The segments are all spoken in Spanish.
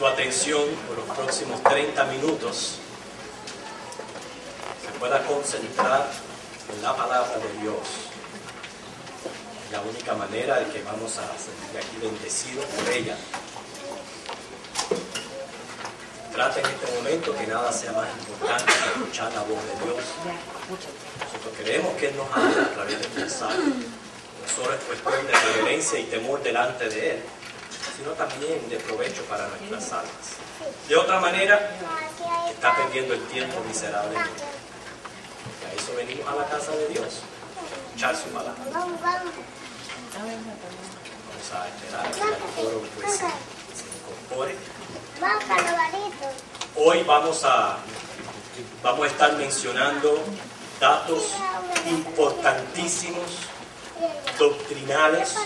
su atención por los próximos 30 minutos, se pueda concentrar en la palabra de Dios. La única manera de que vamos a sentir aquí bendecidos por ella. Trata en este momento que nada sea más importante que escuchar la voz de Dios. Nosotros queremos que Él nos hable a través del mensaje. No solo es cuestión de reverencia y temor delante de Él, sino también de provecho para nuestras almas. De otra manera, está perdiendo el tiempo miserablemente. Y a eso venimos a la casa de Dios, a escuchar su palabra. Vamos a esperar a que el coro pues, se incorpore. Hoy vamos a estar mencionando datos importantísimos, doctrinales,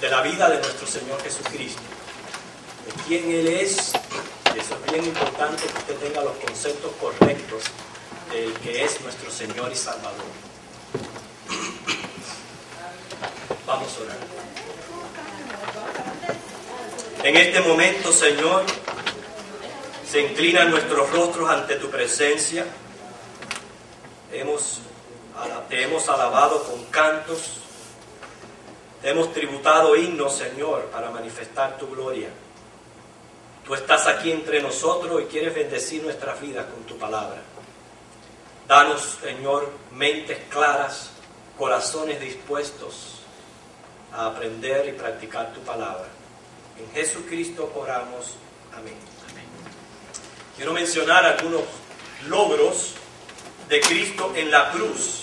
de la vida de nuestro Señor Jesucristo, de quién Él es. Y eso es bien importante que usted tenga los conceptos correctos del que es nuestro Señor y Salvador. Vamos a orar. En este momento, Señor, se inclinan nuestros rostros ante tu presencia. Te hemos alabado con cantos. Te hemos tributado himnos, Señor, para manifestar tu gloria. Tú estás aquí entre nosotros y quieres bendecir nuestras vidas con tu palabra. Danos, Señor, mentes claras, corazones dispuestos a aprender y practicar tu palabra. En Jesucristo oramos. Amén. Amén. Quiero mencionar algunos logros de Cristo en la cruz.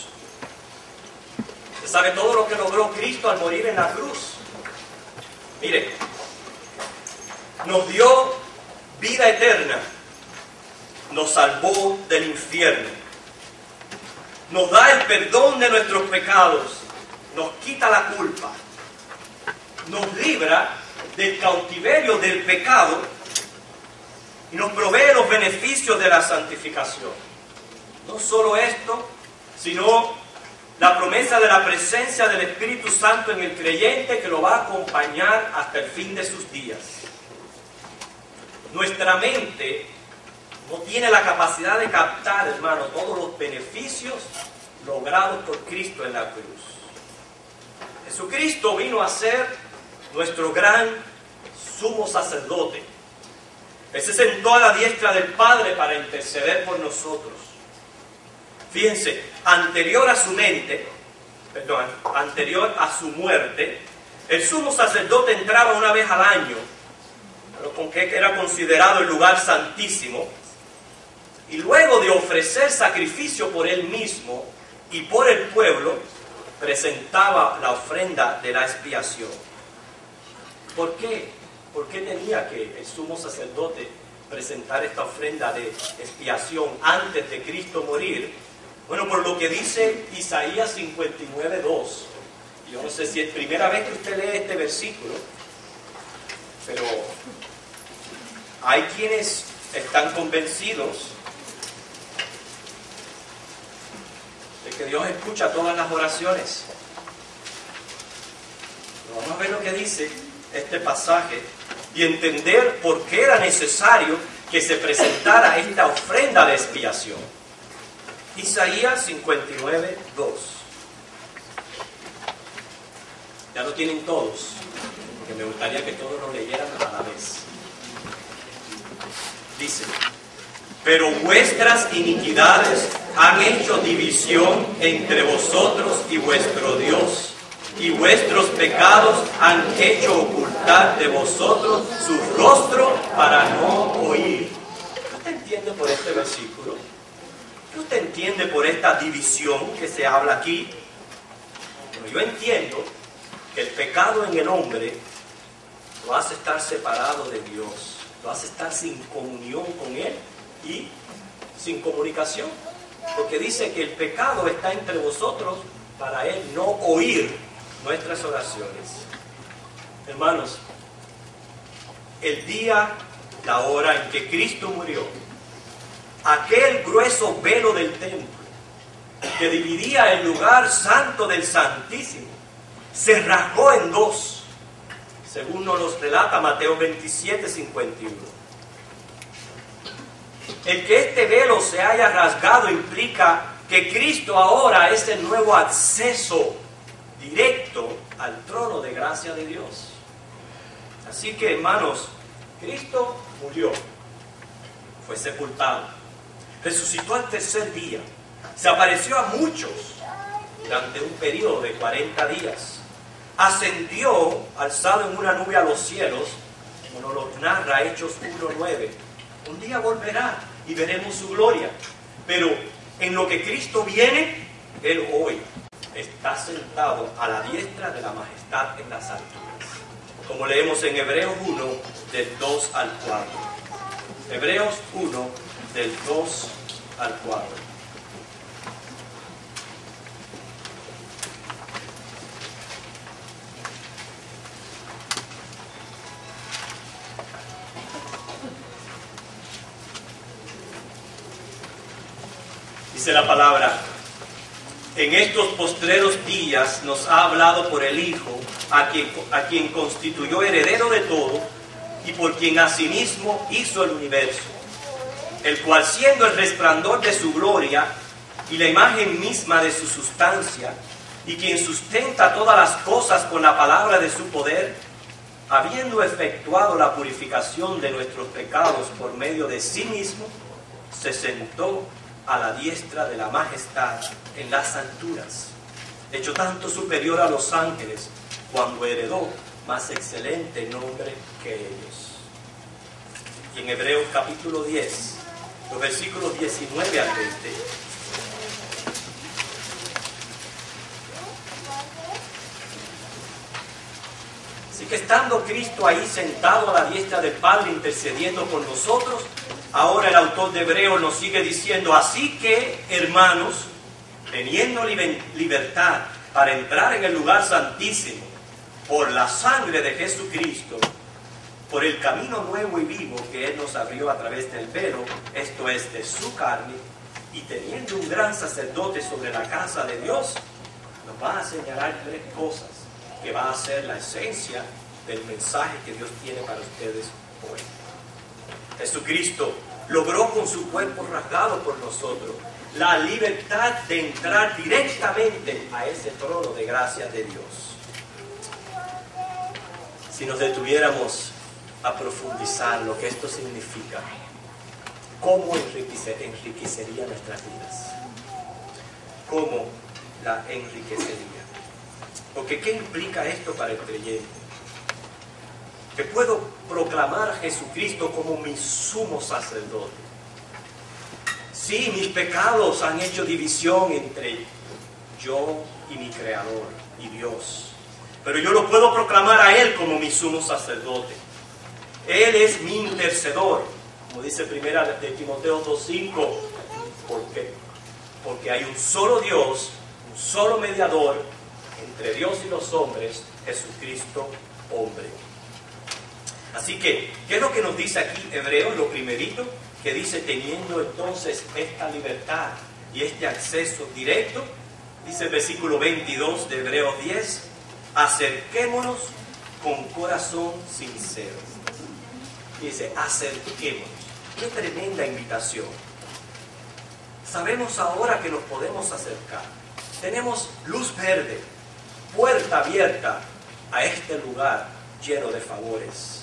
¿Usted sabe todo lo que logró Cristo al morir en la cruz? Mire, nos dio vida eterna, nos salvó del infierno, nos da el perdón de nuestros pecados, nos quita la culpa, nos libra del cautiverio del pecado y nos provee los beneficios de la santificación. No solo esto, sino la promesa de la presencia del Espíritu Santo en el creyente que lo va a acompañar hasta el fin de sus días. Nuestra mente no tiene la capacidad de captar, hermano, todos los beneficios logrados por Cristo en la cruz. Jesucristo vino a ser nuestro gran sumo sacerdote. Él se sentó a la diestra del Padre para interceder por nosotros. Fíjense, anterior a su muerte, el sumo sacerdote entraba una vez al año, con que era considerado el lugar santísimo, y luego de ofrecer sacrificio por él mismo y por el pueblo, presentaba la ofrenda de la expiación. ¿Por qué? ¿Por qué tenía que el sumo sacerdote presentar esta ofrenda de expiación antes de Cristo morir? Bueno, por lo que dice Isaías 59:2. Yo no sé si es primera vez que usted lee este versículo, pero hay quienes están convencidos de que Dios escucha todas las oraciones. Pero vamos a ver lo que dice este pasaje y entender por qué era necesario que se presentara esta ofrenda de expiación. Isaías 59:2. Ya lo tienen todos, porque me gustaría que todos lo leyeran a la vez. Dice: pero vuestras iniquidades han hecho división entre vosotros y vuestro Dios, y vuestros pecados han hecho ocultar de vosotros su rostro para no oír. ¿Qué usted entiende por este versículo? ¿Qué usted entiende por esta división que se habla aquí? Bueno, yo entiendo que el pecado en el hombre lo hace estar separado de Dios, lo hace estar sin comunión con Él y sin comunicación, porque dice que el pecado está entre vosotros para Él no oír nuestras oraciones. Hermanos, el día, la hora en que Cristo murió, aquel grueso velo del templo que dividía el lugar santo del Santísimo se rasgó en dos. según nos los relata Mateo 27, 51. El que este velo se haya rasgado implica que Cristo ahora es el nuevo acceso directo al trono de gracia de Dios. Así que, hermanos, Cristo murió, fue sepultado, resucitó al tercer día, se apareció a muchos durante un periodo de 40 días, ascendió alzado en una nube a los cielos, como nos lo narra Hechos 1:9. Un día volverá y veremos su gloria, pero en lo que Cristo viene, Él hoy está sentado a la diestra de la majestad en las alturas, como leemos en Hebreos 1, del 2 al 4. Hebreos 1, del 2 al 4. Dice la palabra: en estos postreros días nos ha hablado por el Hijo, a quien constituyó heredero de todo, y por quien asimismo hizo el universo, el cual, siendo el resplandor de su gloria y la imagen misma de su sustancia, y quien sustenta todas las cosas con la palabra de su poder, habiendo efectuado la purificación de nuestros pecados por medio de sí mismo, se sentó a la diestra de la majestad en las alturas, hecho tanto superior a los ángeles, cuando heredó más excelente nombre que ellos. Y en Hebreos capítulo 10, los versículos 19 al 20. Así que estando Cristo ahí sentado a la diestra del Padre intercediendo por nosotros, ahora el autor de Hebreos nos sigue diciendo: así que, hermanos, teniendo libertad para entrar en el lugar santísimo por la sangre de Jesucristo, por el camino nuevo y vivo que Él nos abrió a través del velo, esto es, de su carne, y teniendo un gran sacerdote sobre la casa de Dios, nos va a señalar tres cosas que va a ser la esencia del mensaje que Dios tiene para ustedes hoy. Jesucristo logró con su cuerpo rasgado por nosotros la libertad de entrar directamente a ese trono de gracia de Dios. Si nos detuviéramos a profundizar lo que esto significa, ¿cómo enriquecería nuestras vidas? ¿Cómo la enriquecería? Porque ¿qué implica esto para el creyente? Que puedo proclamar a Jesucristo como mi sumo sacerdote. Sí, mis pecados han hecho división entre yo y mi Creador y Dios, pero yo lo puedo proclamar a Él como mi sumo sacerdote. Él es mi intercedor, como dice primera de Timoteo 2:5, porque hay un solo Dios, un solo mediador entre Dios y los hombres, Jesucristo hombre. Así que, ¿qué es lo que nos dice aquí Hebreos? Lo primerito que dice: teniendo entonces esta libertad y este acceso directo, dice el versículo 22 de Hebreos 10, acerquémonos con corazón sincero. Dice, acerquémonos. Qué tremenda invitación. Sabemos ahora que nos podemos acercar. Tenemos luz verde, puerta abierta a este lugar lleno de favores.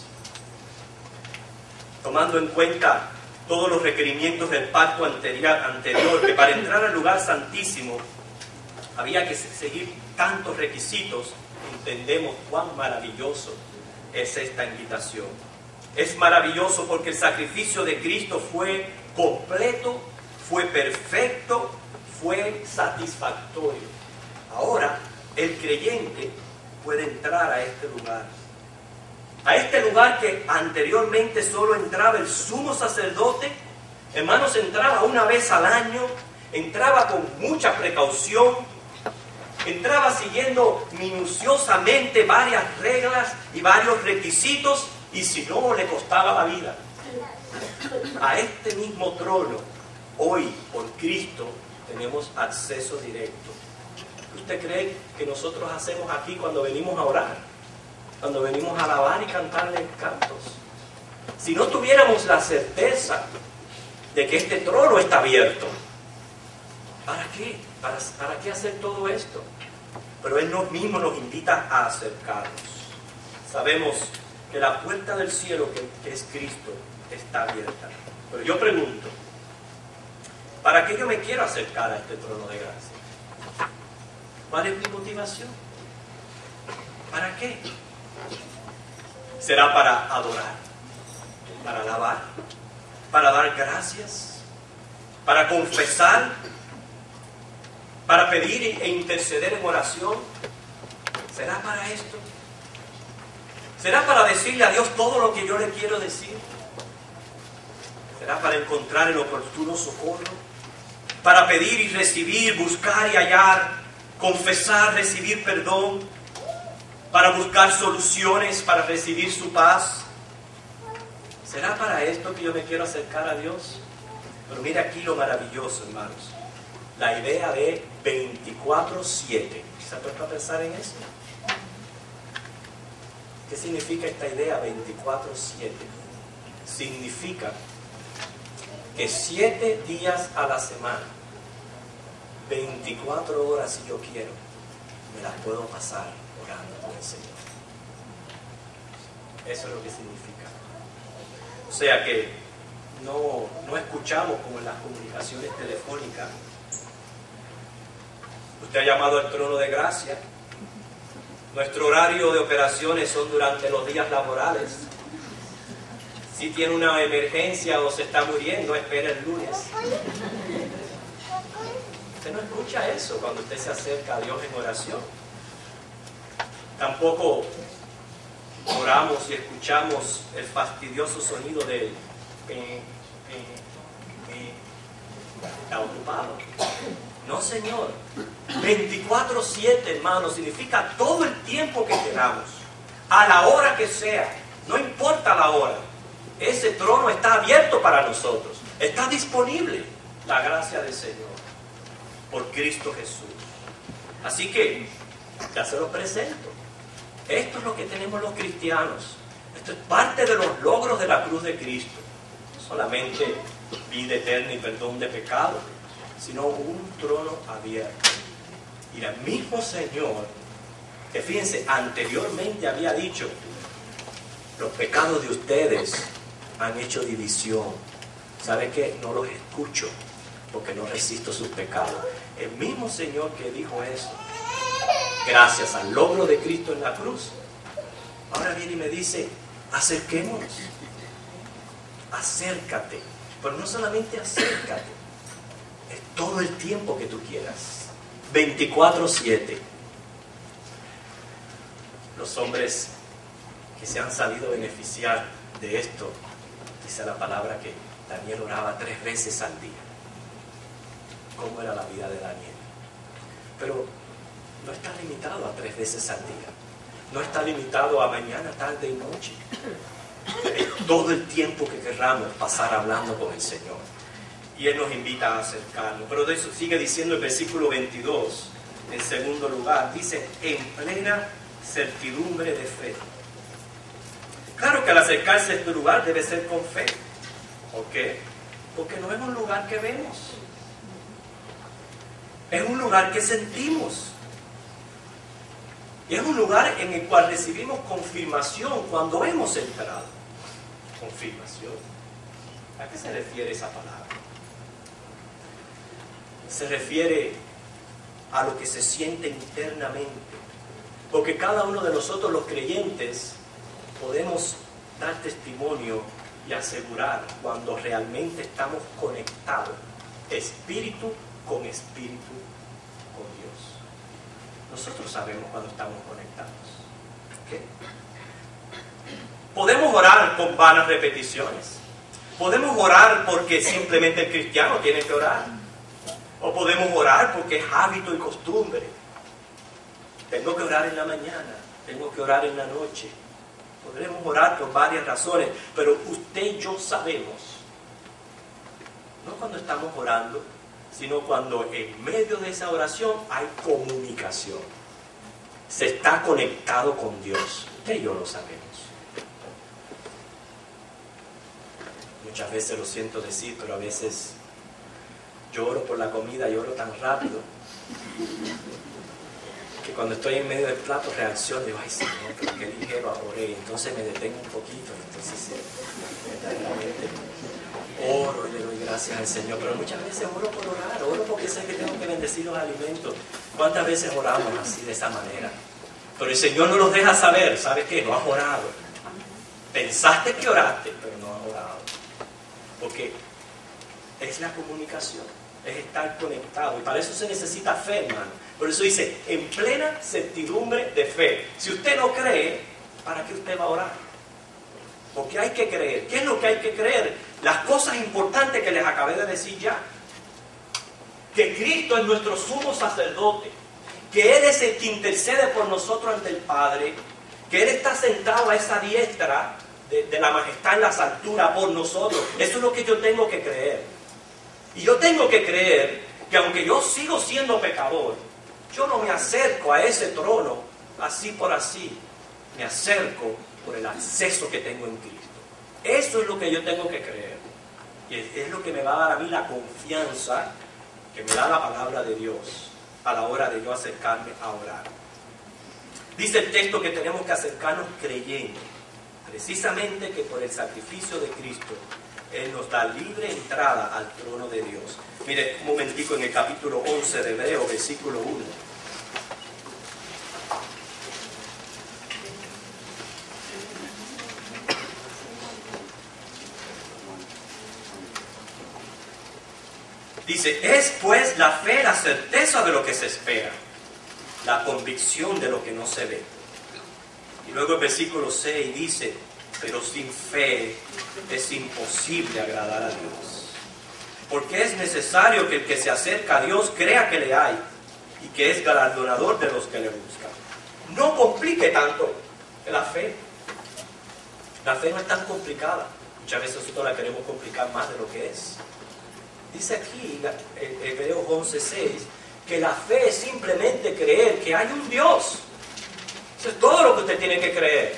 Tomando en cuenta todos los requerimientos del pacto anterior, que para entrar al lugar santísimo había que seguir tantos requisitos, entendemos cuán maravilloso es esta invitación. Es maravilloso porque el sacrificio de Cristo fue completo, fue perfecto, fue satisfactorio. Ahora el creyente puede entrar a este lugar. A este lugar que anteriormente solo entraba el sumo sacerdote. Hermanos, entraba una vez al año, entraba con mucha precaución, entraba siguiendo minuciosamente varias reglas y varios requisitos, y si no, le costaba la vida. A este mismo trono, hoy, por Cristo, tenemos acceso directo. ¿Usted cree que nosotros hacemos aquí cuando venimos a orar? cuando venimos a alabar y cantarle cantos. Si no tuviéramos la certeza de que este trono está abierto, ¿para qué? ¿Para qué hacer todo esto? Pero Él mismo nos invita a acercarnos. Sabemos que la puerta del cielo, que es Cristo, está abierta. Pero yo pregunto, ¿para qué yo me quiero acercar a este trono de gracia? ¿Cuál es mi motivación? ¿Para qué? ¿Será para adorar? ¿Para alabar? ¿Para dar gracias? ¿Para confesar? ¿Para pedir e interceder en oración? ¿Será para esto? ¿Será para decirle a Dios todo lo que yo le quiero decir? ¿Será para encontrar el oportuno socorro? ¿Para pedir y recibir, buscar y hallar, confesar, recibir perdón? ¿Para buscar soluciones, para recibir su paz? ¿Será para esto que yo me quiero acercar a Dios? Pero mira aquí lo maravilloso, hermanos. La idea de 24/7. ¿Se ha puesto a pensar en eso? ¿Qué significa esta idea 24/7? Significa que 7 días a la semana, 24 horas si yo quiero, me las puedo pasar orando con el Señor. Eso es lo que significa. O sea que no escuchamos como en las comunicaciones telefónicas. Usted ha llamado al trono de gracia. Nuestro horario de operaciones son durante los días laborales. Si tiene una emergencia o se está muriendo, espera el lunes. Usted no escucha eso cuando usted se acerca a Dios en oración. Tampoco oramos y escuchamos el fastidioso sonido de está ocupado. No, Señor. 24/7, hermanos, significa todo el tiempo que queramos, a la hora que sea, no importa la hora. Ese trono está abierto para nosotros, está disponible la gracia del Señor por Cristo Jesús. Así que ya se lo presento. Esto es lo que tenemos los cristianos. Esto es parte de los logros de la cruz de Cristo. No solamente vida eterna y perdón de pecado, sino un trono abierto. Y el mismo Señor, que fíjense, anteriormente había dicho, los pecados de ustedes han hecho división. ¿Sabe qué? No los escucho, porque no resisto sus pecados. El mismo Señor que dijo eso, gracias al logro de Cristo en la cruz, ahora viene y me dice, acerquémonos, acércate. Pero no solamente acércate, es todo el tiempo que tú quieras. 24/7. Los hombres que se han sabido beneficiar de esto, dice la palabra que Daniel oraba 3 veces al día. ¿Cómo era la vida de Daniel? Pero no está limitado a 3 veces al día. No está limitado a mañana, tarde y noche. Es todo el tiempo que querramos pasar hablando con el Señor. Y Él nos invita a acercarnos. Pero de eso sigue diciendo el versículo 22, en segundo lugar. Dice, en plena certidumbre de fe. Claro que al acercarse a este lugar debe ser con fe. ¿Por qué? Porque no es un lugar que vemos. Es un lugar que sentimos. Y es un lugar en el cual recibimos confirmación cuando hemos entrado. Confirmación. ¿A qué se refiere esa palabra? Se refiere a lo que se siente internamente. Porque cada uno de nosotros, los creyentes, podemos dar testimonio y asegurar cuando realmente estamos conectados, espíritu con espíritu, con Dios. Nosotros sabemos cuando estamos conectados. ¿Qué? Podemos orar con vanas repeticiones. Podemos orar porque simplemente el cristiano tiene que orar. O podemos orar porque es hábito y costumbre. Tengo que orar en la mañana, tengo que orar en la noche. Podremos orar por varias razones, pero usted y yo sabemos, no cuando estamos orando, sino cuando en medio de esa oración hay comunicación. Se está conectado con Dios. Usted y yo lo sabemos. Muchas veces lo siento decir, pero a veces lloro por la comida, lloro tan rápido que cuando estoy en medio del plato reacciono y digo, ay Señor, pero qué ligero oré. Entonces me detengo un poquito, entonces verdaderamente oro y le doy gracias al Señor. Pero muchas veces oro por orar, oro porque sé que tengo que bendecir los alimentos. ¿Cuántas veces oramos así, de esa manera? Pero el Señor no nos deja saber, ¿sabes qué? No has orado. Pensaste que oraste, pero no has orado. Porque es la comunicación, es estar conectado. Y para eso se necesita fe, hermano. Por eso dice, en plena certidumbre de fe. Si usted no cree, ¿para qué usted va a orar? Porque hay que creer. ¿Qué es lo que hay que creer? Las cosas importantes que les acabé de decir ya. Que Cristo es nuestro sumo sacerdote. Que Él es el que intercede por nosotros ante el Padre. Que Él está sentado a esa diestra de la majestad en las alturas por nosotros. Eso es lo que yo tengo que creer. Y yo tengo que creer que aunque yo sigo siendo pecador, yo no me acerco a ese trono así por así. Me acerco por el acceso que tengo en Cristo. Eso es lo que yo tengo que creer. Y es lo que me va a dar a mí la confianza que me da la palabra de Dios a la hora de yo acercarme a orar. Dice el texto que tenemos que acercarnos creyendo, precisamente que por el sacrificio de Cristo Él nos da libre entrada al trono de Dios. Mire, un momentico en el capítulo 11 de Hebreos, versículo 1. Dice, es pues la fe la certeza de lo que se espera, la convicción de lo que no se ve. Y luego el versículo 6 dice, pero sin fe es imposible agradar a Dios. Porque es necesario que el que se acerca a Dios crea que le hay y que es galardonador de los que le buscan. No complique tanto la fe. La fe no es tan complicada. Muchas veces nosotros la queremos complicar más de lo que es. Dice aquí, Hebreos 11:6, que la fe es simplemente creer que hay un Dios. Eso es todo lo que usted tiene que creer.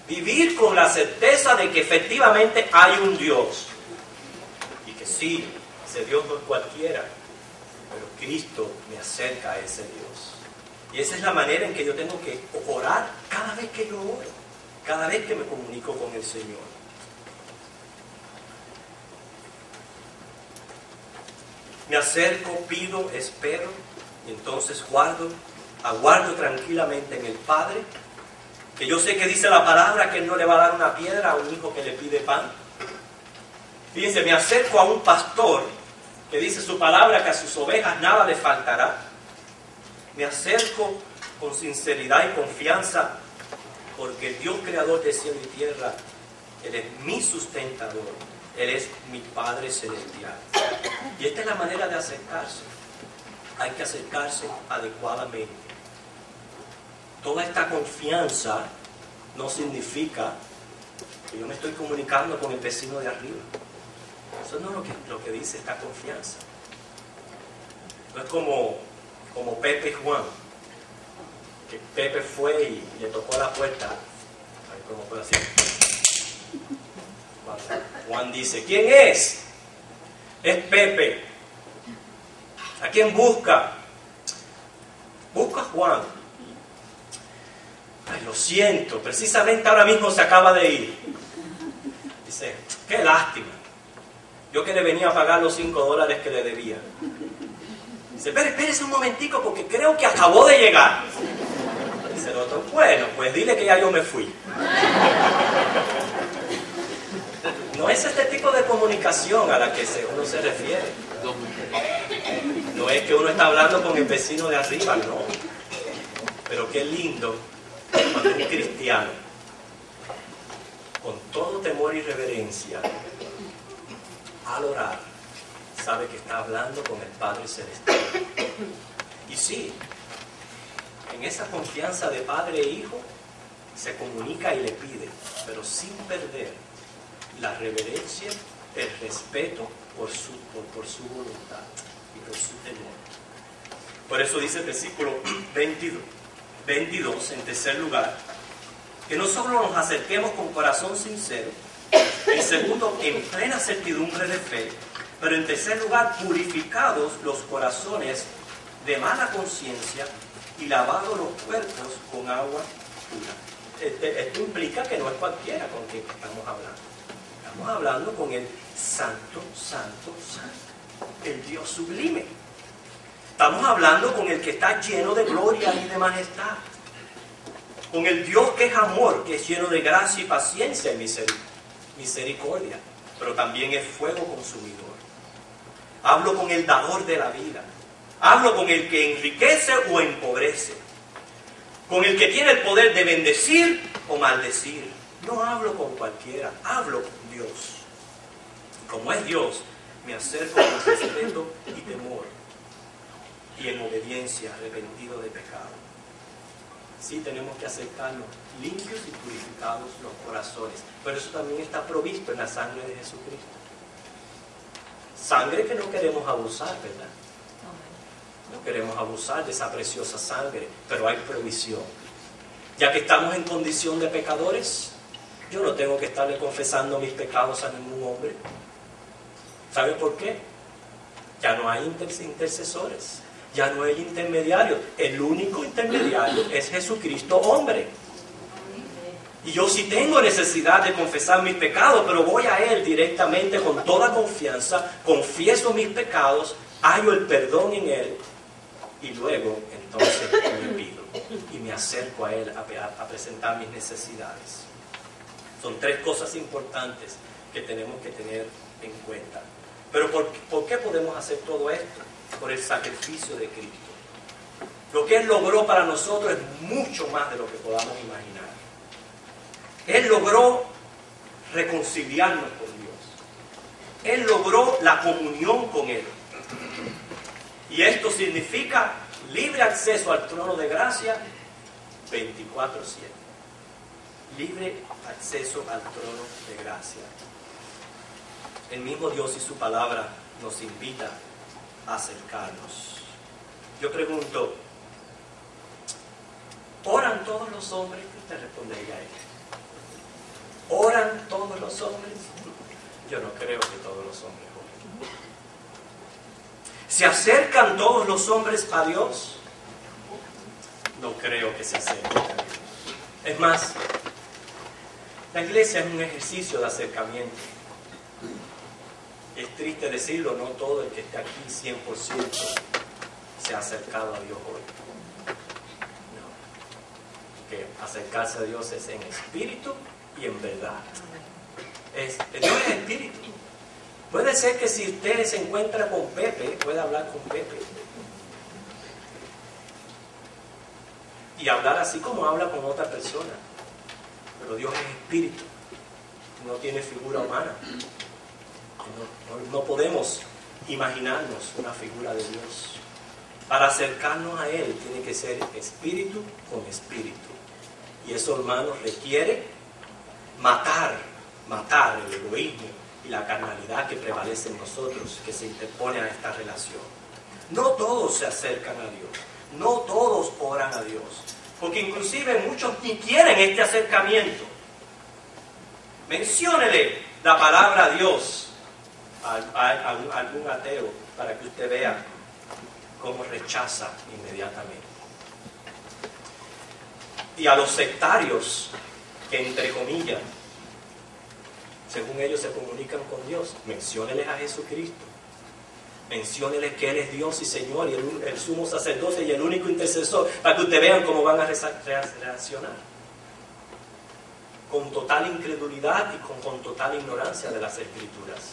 Vivir con la certeza de que efectivamente hay un Dios. Y que sí, ese Dios no es cualquiera, pero Cristo me acerca a ese Dios. Y esa es la manera en que yo tengo que orar cada vez que yo oro, cada vez que me comunico con el Señor. Me acerco, pido, espero, y entonces aguardo tranquilamente en el Padre, que yo sé que dice la palabra que Él no le va a dar una piedra a un hijo que le pide pan. Fíjense, me acerco a un pastor que dice su palabra que a sus ovejas nada le faltará. Me acerco con sinceridad y confianza porque el Dios creador de cielo y tierra, Él es mi sustentador. Él es mi Padre Celestial. Y esta es la manera de acercarse. Hay que acercarse adecuadamente. Toda esta confianza no significa que yo me estoy comunicando con el vecino de arriba. Eso no es lo que dice esta confianza. No es como Pepe y Juan. Que Pepe fue y le tocó la puerta. A ver cómo puedo hacer. Juan dice, ¿quién es? Es Pepe. ¿A quién busca? Busca a Juan. Ay, lo siento, precisamente ahora mismo se acaba de ir. Dice, qué lástima. Yo que le venía a pagar los $5 que le debía. Dice, pero espérese un momentico porque creo que acabó de llegar. Dice el otro, bueno, pues dile que ya yo me fui. No es este tipo de comunicación a la que uno se refiere. No es que uno está hablando con el vecino de arriba, no. Pero qué lindo cuando un cristiano, con todo temor y reverencia, al orar, sabe que está hablando con el Padre Celestial. Y sí, en esa confianza de padre e hijo, se comunica y le pide, pero sin perder la reverencia, el respeto por su voluntad y por su temor. Por eso dice el versículo 22, en tercer lugar, que no solo nos acerquemos con corazón sincero, en segundo, en plena certidumbre de fe, pero en tercer lugar, purificados los corazones de mala conciencia y lavados los cuerpos con agua pura. Esto implica que no es cualquiera con quien estamos hablando. Estamos hablando con el Santo, Santo, Santo, el Dios sublime. Estamos hablando con el que está lleno de gloria y de majestad. Con el Dios que es amor, que es lleno de gracia y paciencia y misericordia, pero también es fuego consumidor. Hablo con el dador de la vida. Hablo con el que enriquece o empobrece. Con el que tiene el poder de bendecir o maldecir. No hablo con cualquiera, hablo con Dios. Como es Dios, me acerco con respeto y temor, y en obediencia, arrepentido de pecado. Sí, tenemos que acercarnos limpios y purificados los corazones, pero eso también está provisto en la sangre de Jesucristo. Sangre que no queremos abusar, ¿verdad? No queremos abusar de esa preciosa sangre, pero hay provisión. Ya que estamos en condición de pecadores, yo no tengo que estarle confesando mis pecados a ningún hombre. ¿Sabe por qué? Ya no hay intercesores, ya no hay intermediarios. El único intermediario es Jesucristo hombre. Y yo sí tengo necesidad de confesar mis pecados, pero voy a Él directamente con toda confianza, confieso mis pecados, hallo el perdón en Él, y luego entonces le pido y me acerco a Él a presentar mis necesidades. Son tres cosas importantes que tenemos que tener en cuenta. Pero ¿por qué podemos hacer todo esto? Por el sacrificio de Cristo. Lo que Él logró para nosotros es mucho más de lo que podamos imaginar. Él logró reconciliarnos con Dios. Él logró la comunión con Él. Y esto significa libre acceso al trono de gracia 24/7. Libre acceso al trono de gracia. El mismo Dios y su palabra nos invita a acercarnos. Yo pregunto, ¿oran todos los hombres? ¿Qué usted respondería a él? ¿Oran todos los hombres? Yo no creo que todos los hombres oren. ¿Se acercan todos los hombres a Dios? No creo que se acerquen a Dios. Es más, la iglesia es un ejercicio de acercamiento. Es triste decirlo, no todo el que esté aquí 100% se ha acercado a Dios hoy. No. Que acercarse a Dios es en espíritu y en verdad. Dios es espíritu. Puede ser que si usted se encuentra con Pepe, pueda hablar con Pepe. Y hablar así como habla con otra persona. Pero Dios es espíritu. No tiene figura humana. No podemos imaginarnos una figura de Dios. Para acercarnos a Él tiene que ser espíritu con espíritu. Y eso, hermanos, requiere matar el egoísmo y la carnalidad que prevalece en nosotros, que se interpone a esta relación. No todos se acercan a Dios. No todos oran a Dios. Porque inclusive muchos ni quieren este acercamiento. Menciónele la palabra Dios a algún ateo para que usted vea cómo rechaza inmediatamente. Y a los sectarios que, entre comillas, según ellos se comunican con Dios, mencióneles a Jesucristo. Mencióneles que Él es Dios y Señor y el sumo sacerdote y el único intercesor, para que ustedes vean cómo van a reaccionar. Con total incredulidad y con total ignorancia de las Escrituras.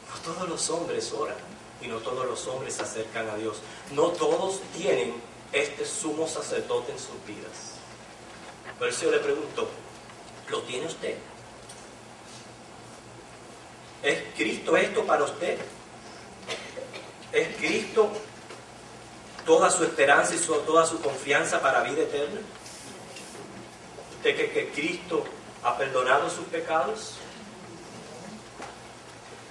No todos los hombres oran y no todos los hombres se acercan a Dios. No todos tienen este sumo sacerdote en sus vidas. Por eso yo le pregunto, ¿lo tiene usted? ¿Es Cristo esto para usted? ¿Es Cristo toda su esperanza y toda su confianza para vida eterna? ¿Usted cree que Cristo ha perdonado sus pecados?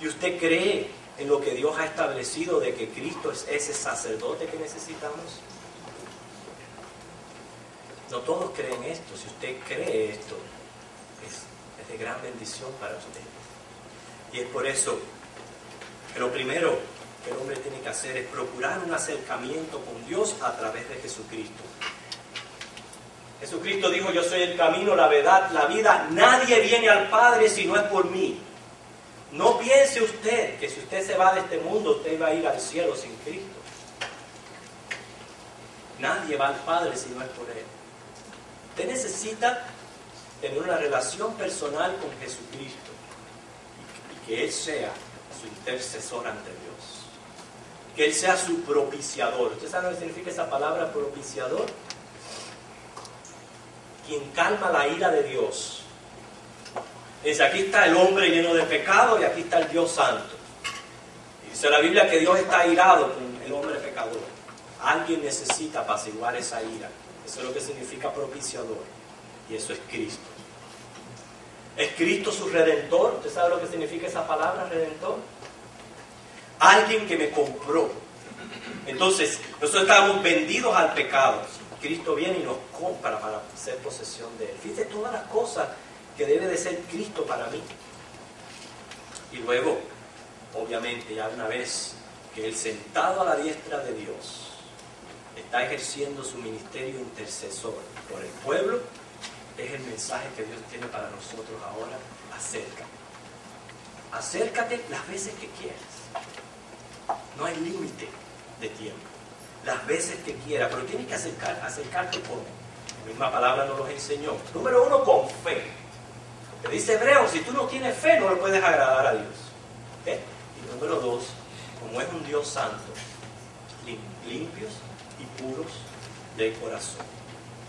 ¿Y usted cree en lo que Dios ha establecido de que Cristo es ese sacerdote que necesitamos? No todos creen esto. Si usted cree esto, es de gran bendición para usted. Y es por eso que lo primero que el hombre tiene que hacer es procurar un acercamiento con Dios a través de Jesucristo. Jesucristo dijo: yo soy el camino, la verdad, la vida. Nadie viene al Padre si no es por mí. No piense usted que si usted se va de este mundo, usted va a ir al cielo sin Cristo. Nadie va al Padre si no es por Él. Usted necesita tener una relación personal con Jesucristo y que Él sea su intercesor ante Dios. Que Él sea su propiciador. ¿Usted sabe lo que significa esa palabra, propiciador? Quien calma la ira de Dios. Dice: aquí está el hombre lleno de pecado y aquí está el Dios santo. Dice la Biblia que Dios está airado con el hombre pecador. Alguien necesita apaciguar esa ira. Eso es lo que significa propiciador. Y eso es Cristo. ¿Es Cristo su redentor? ¿Usted sabe lo que significa esa palabra, redentor? Alguien que me compró. Entonces, nosotros estábamos vendidos al pecado. Cristo viene y nos compra para ser posesión de Él. Fíjate todas las cosas que debe de ser Cristo para mí. Y luego, obviamente, ya una vez que Él, sentado a la diestra de Dios, está ejerciendo su ministerio intercesor por el pueblo, es el mensaje que Dios tiene para nosotros ahora: acércate. Acércate las veces que quieras. No hay límite de tiempo. Las veces que quieras, pero tienes que acercarte como la misma palabra nos los enseñó. Número 1, con fe. Te dice Hebreo: si tú no tienes fe, no le puedes agradar a Dios. ¿Okay? Y número 2, como es un Dios santo, limpios y puros de corazón.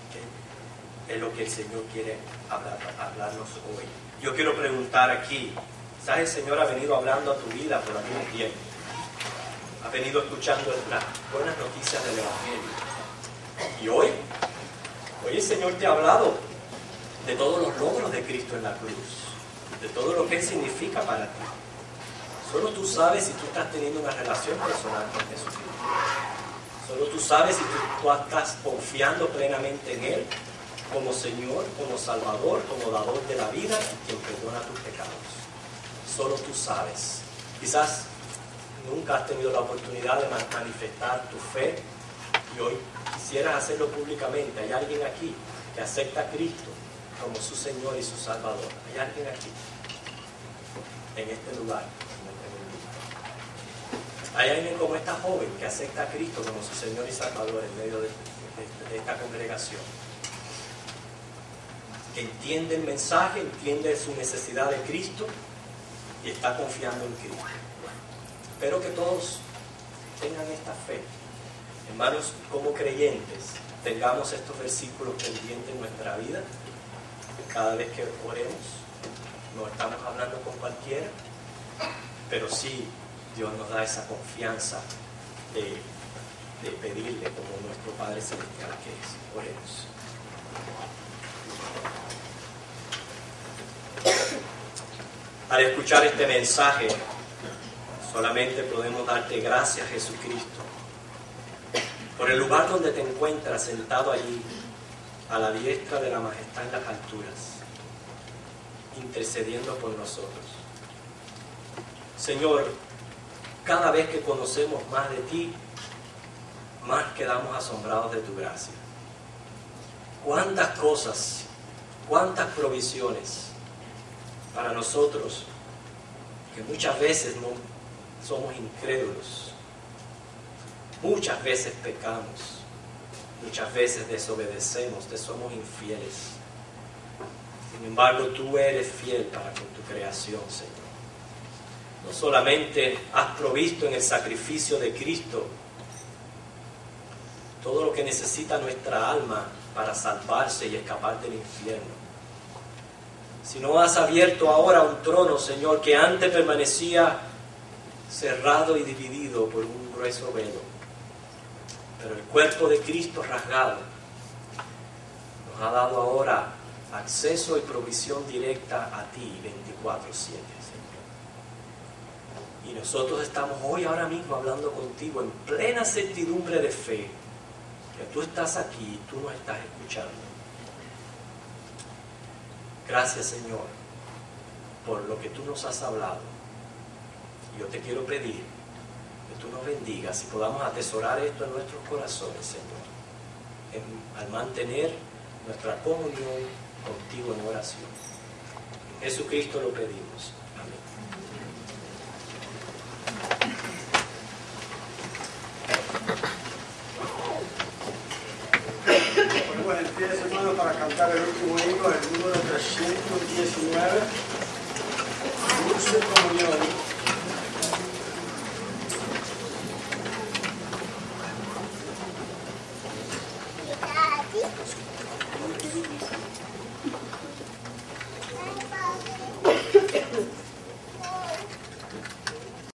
¿Okay? Es lo que el Señor quiere hablarnos hoy. Yo quiero preguntar aquí: ¿sabes? El Señor ha venido hablando a tu vida por algún tiempo. Ha venido escuchando las buenas noticias del Evangelio. Y hoy el Señor te ha hablado de todos los logros de Cristo en la cruz, de todo lo que Él significa para ti. Solo tú sabes si tú estás teniendo una relación personal con Jesucristo. Solo tú sabes si tú estás confiando plenamente en Él como Señor, como Salvador, como dador de la vida y quien perdona tus pecados. Solo tú sabes. Quizás nunca has tenido la oportunidad de manifestar tu fe y hoy quisieras hacerlo públicamente. Hay alguien aquí que acepta a Cristo como su Señor y su Salvador. Hay alguien aquí, en este lugar, en este mundo. Hay alguien como esta joven que acepta a Cristo como su Señor y Salvador en medio de esta congregación. Que entiende el mensaje, entiende su necesidad de Cristo y está confiando en Cristo. Espero que todos tengan esta fe. Hermanos, como creyentes, tengamos estos versículos pendientes en nuestra vida. Cada vez que oremos, no estamos hablando con cualquiera, pero sí Dios nos da esa confianza de pedirle como nuestro Padre Celestial que es. Oremos. Al escuchar este mensaje, solamente podemos darte gracias, Jesucristo, por el lugar donde te encuentras sentado allí, a la diestra de la majestad en las alturas, intercediendo por nosotros. Señor, cada vez que conocemos más de ti, más quedamos asombrados de tu gracia. Cuántas cosas, cuántas provisiones para nosotros, que muchas veces no somos incrédulos, muchas veces pecamos, muchas veces desobedecemos, te somos infieles. Sin embargo, tú eres fiel para con tu creación, Señor. No solamente has provisto en el sacrificio de Cristo todo lo que necesita nuestra alma para salvarse y escapar del infierno, sino has abierto ahora un trono, Señor, que antes permanecía cerrado y dividido por un grueso velo. Pero el cuerpo de Cristo rasgado nos ha dado ahora acceso y provisión directa a ti 24/7, Señor. Y nosotros estamos hoy, ahora mismo, hablando contigo en plena certidumbre de fe, que que tú estás aquí y tú nos estás escuchando. Gracias, Señor, por lo que tú nos has hablado. Yo te quiero pedir que tú nos bendigas y podamos atesorar esto en nuestros corazones, Señor, al mantener nuestra comunión contigo en oración. En Jesucristo lo pedimos. Amén. Ponemos el pie, hermano, para cantar el último himno, el número 319, Dulce Comunión.